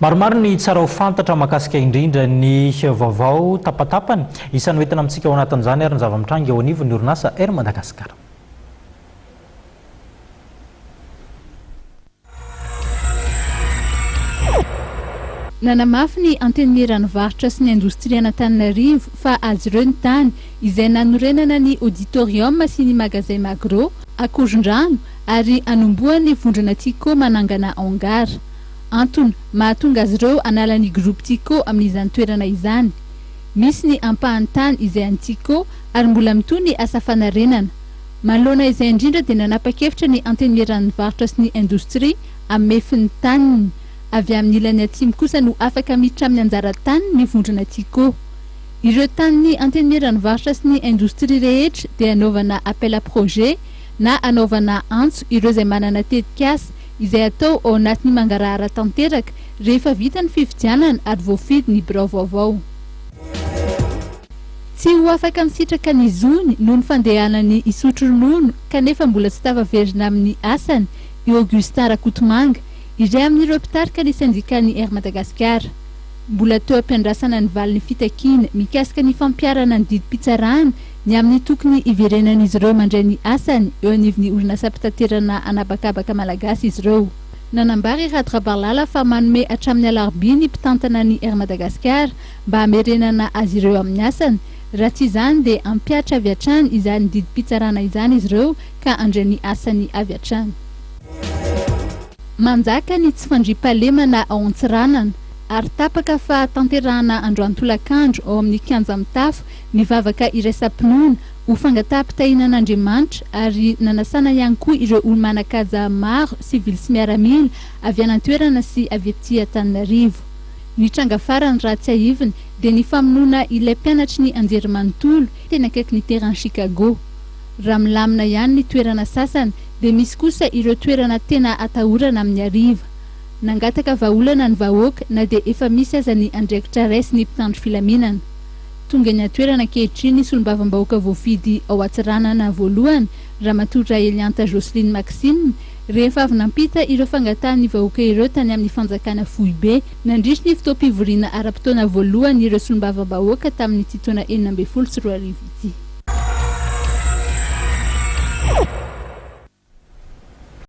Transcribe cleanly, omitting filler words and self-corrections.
Maromaro ny tsara ho fantatra mahakasika indrindra ny vaovao tapatapany isany hoentina amintsika ao anatin'izany ary ny zava-mitranga eo anivon'ny orinasa Air Madagasikara. Nanamafy ny anteny ranovarotra sy ny indostria Antananarivo fa azy ireo ny tany izay nanorenana ny auditorium sy ny magasin Magro Akorondrano ary anomboany vondrona Tico manangana Angara. Antony mahatonga azy ireo anala ny groupe Tico amin'izany toerana izany. Misy ny ampahantany izay any Tico ary mbola mitoy ny asa fanarenana. Manoloana izay indrindra dia nanapa-kevitra ny anteny ranovarotra sy ny indostria amefiny taniny. Avy amin'ny ilany atimy kosa no afaka miditra amin'ny anjara-tany ny vondrona Tico. Ireo tany anteny ranovarotra sy ny indostria rehetra dia anaovana appel à projet na anaovana antso ireo izay manana tetikasa izay atao ao anatin'ny mangarahara tanteraka rehefa vita ny fifidianana ary voafidy ny birao vaovao. Tsy ho afaka misitraka ny zony noho ny fandehanany isotro ronono kanefa mbola tsy tavaverina amin'ny asany i Augustin Rakotomanga iray amin'ireo mpitarika ny sindikany Air Madagasikara. Mbola teo ampiandrasana ny valin'ny fitakiana mikasika ny fampiarana ny didim-pitsarana ny amin'ny tokony iverenan'izy ireo mandray ny asany eo anivon'ny orinasa mpitaterana anabakabaka malagasy izy ireo. Nanambary Radrabalala fa manome hatramin'ny alarobia ny mpitantana ny Air Madagasikara mba hamerenana azy ireo amin'ny asany. Raha tsy izany dia ampiatra avy hatrany izany didim-pitsarana izany izy ireo ka andray ny asany avy hatrany. Manjaka ny tsy fandriam-pahalemana ao Antsiranana ary tapaka fa tanterahana androany tolakandro ao amin'ny kianja mitafo mivavaka iraisam-pinoana ho fangataham-pitahinan'Andriamanitra ary nanasana ihany koa ireo olo-manan-kaja maro sivily sy miaramila avy anan-toerana sy avy aty Antananarivo. Ny tranga farany raha tsy ahivina dia ny famonoana ilay mpianatry ny anjerimanontolo tena akaiky ny terrain Chicago. Raha milamina ihany ny toerana sasany dia misy kosa ireo toerana tena atahorana amin'ny ariva. Nangataka vahaolana ny vahoaka na dia efa misy aza ny andraikitra raisy ny mpitandro filaminana. Tonga ny atoerana ankehitriny ny solombavam-bahoaka voafidy ao Antsiranana voalohany Ramatoa Elianta Joseline Maxime rehefa avy nampita ireo fangatahan'ny vahoaka ireo tany amin'ny fanjakana Foibe nandritra ny fotoam-pivoriana ara-potoana voalohany ireo solombavam-bahoaka tamin'ny taona 2014.